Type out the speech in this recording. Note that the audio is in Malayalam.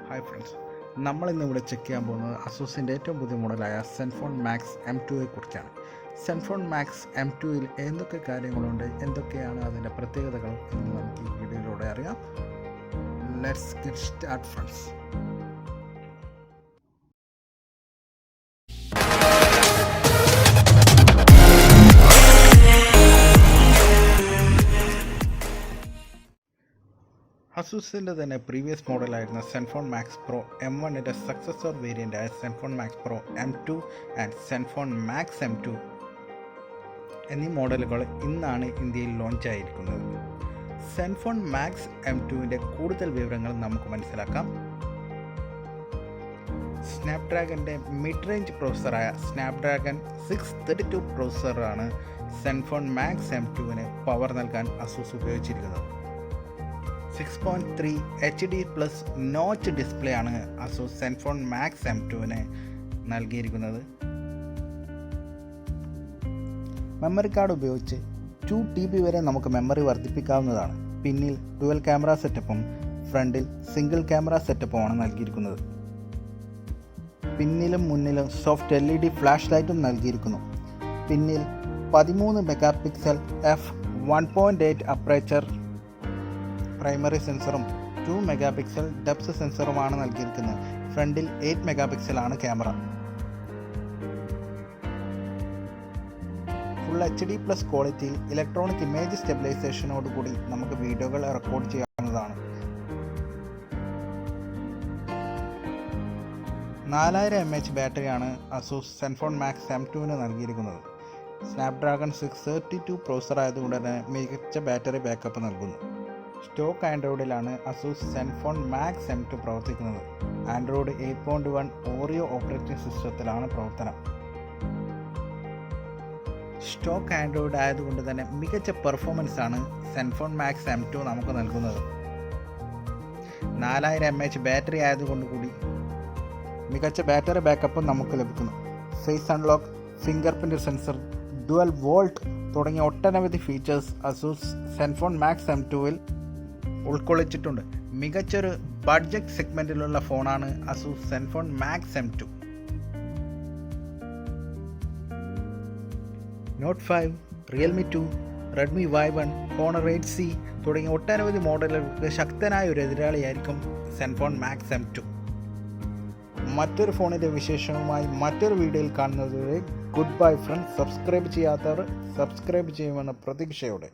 ഹായ് ഫ്രണ്ട്സ്, നമ്മളിന്നിവിടെ ചെക്ക് ചെയ്യാൻ പോകുന്നത് അസൂസിൻ്റെ ഏറ്റവും പുതിയ മോഡലായ സെൻഫോൺ മാക്സ് M2യെ കുറിച്ചാണ്. സെൻഫോൺ മാക്സ് M2യിൽ എന്തൊക്കെ കാര്യങ്ങളുണ്ട്, എന്തൊക്കെയാണ് അതിൻ്റെ പ്രത്യേകതകൾ എന്ന് നമുക്ക് ഈ വീഡിയോയിലൂടെ അറിയാം. Let's get start friends. അസൂസിൻ്റെ തന്നെ പ്രീവിയസ് മോഡലായിരുന്ന സെൻഫോൺ മാക്സ് പ്രോ M1ൻ്റെ സക്സസർ വേരിയൻ്റായ Zenfone max pro M2 and Zenfone max M2 എന്നീ മോഡലുകൾ ഇന്നാണ് ഇന്ത്യയിൽ ലോഞ്ച് ആയിരിക്കുന്നത്. സെൻഫോൺ മാക്സ് M2ൻ്റെ കൂടുതൽ വിവരങ്ങൾ നമുക്ക് മനസ്സിലാക്കാം. സ്നാപ്ഡ്രാഗൻ്റെ മിഡ് റേഞ്ച് പ്രോസസ്സറായ സ്നാപ്ഡ്രാഗൺ 632 പ്രോസസ്സറാണ് സെൻഫോൺ മാക്സ് M2ന് പവർ നൽകാൻ അസൂസ് ഉപയോഗിച്ചിരിക്കുന്നത്. 6.3 HD+ നോച്ച് ഡിസ്പ്ലേ ആണ് അസൂസ് സെൻഫോൺ മാക്സ് M2ന് നൽകിയിരിക്കുന്നത്. മെമ്മറി കാർഡ് ഉപയോഗിച്ച് 2 TB വരെ നമുക്ക് മെമ്മറി വർദ്ധിപ്പിക്കാവുന്നതാണ്. പിന്നിൽ ഡുവൽ ക്യാമറ സെറ്റപ്പും ഫ്രണ്ടിൽ സിംഗിൾ ക്യാമറ സെറ്റപ്പുമാണ് നൽകിയിരിക്കുന്നത്. പിന്നിലും മുന്നിലും സോഫ്റ്റ് LED ഫ്ലാഷ് ലൈറ്റും നൽകിയിരിക്കുന്നു. പിന്നിൽ 13 മെഗാപിക്സൽ f1.8 അപ്പറേച്ചർ പ്രൈമറി സെൻസറും 2 മെഗാപിക്സൽ ഡെപ്ത് സെൻസറുമാണ് നൽകിയിരിക്കുന്നത്. ഫ്രണ്ടിൽ 8 മെഗാപിക്സൽ ആണ് ക്യാമറ. ഫുൾ HD+ ക്വാളിറ്റിയിൽ ഇലക്ട്രോണിക് ഇമേജ് സ്റ്റെബിലൈസേഷനോടുകൂടി നമുക്ക് വീഡിയോകൾ റെക്കോർഡ് ചെയ്യാവുന്നതാണ്. 4000 mAh ബാറ്ററിയാണ് അസൂസ് സെൻഫോൺ മാക്സ് M2ന് നൽകിയിരിക്കുന്നത്. സ്നാപ്ഡ്രാഗൺ 632 പ്രോസസ്സർ ആയതുകൊണ്ട് തന്നെ മികച്ച ബാറ്ററി ബാക്കപ്പ് നൽകുന്നു. സ്റ്റോക്ക് ആൻഡ്രോയിഡിലാണ് അസൂസ് സെൻഫോൺ മാക്സ് M2 പ്രവർത്തിക്കുന്നത്. ആൻഡ്രോയിഡ് 8.1 ഓറിയോ ഓപ്പറേറ്റിംഗ് സിസ്റ്റത്തിലാണ് പ്രവർത്തനം. സ്റ്റോക്ക് ആൻഡ്രോയിഡ് ആയതുകൊണ്ട് തന്നെ മികച്ച പെർഫോമൻസ് ആണ് സെൻഫോൺ മാക്സ് M2 നമുക്ക് നൽകുന്നത്. 4000 mAh ബാറ്ററി ആയതുകൊണ്ട് കൂടി മികച്ച ബാറ്ററി ബാക്കപ്പും നമുക്ക് ലഭിക്കുന്നു. Face unlock, finger print sensor, dual volt തുടങ്ങിയ ഒട്ടനവധി ഫീച്ചേഴ്സ് അസൂസ് സെൻഫോൺ മാക്സ് M2ൽ ഉൾക്കൊള്ളിച്ചിട്ടുണ്ട്. മികച്ചൊരു ബഡ്ജറ്റ് സെഗ്മെൻറ്റിലുള്ള ഫോണാണ് Asus Zenfone max M2. Note 5, Realme 2, Redmi Y1, Honor 8C തുടങ്ങിയ ഒട്ടനവധി മോഡലുകൾക്ക് ശക്തനായ ഒരു എതിരാളിയായിരിക്കും സെൻഫോൺ മാക്സ് M2. മറ്റൊരു ഫോണിൻ്റെ വിശേഷവുമായി മറ്റൊരു വീഡിയോയിൽ കാണുന്നതുവരെ ഗുഡ് ബൈ ഫ്രണ്ട്സ്. സബ്സ്ക്രൈബ് ചെയ്യാത്തവർ സബ്സ്ക്രൈബ് ചെയ്യുമെന്ന പ്രതീക്ഷയോടെ.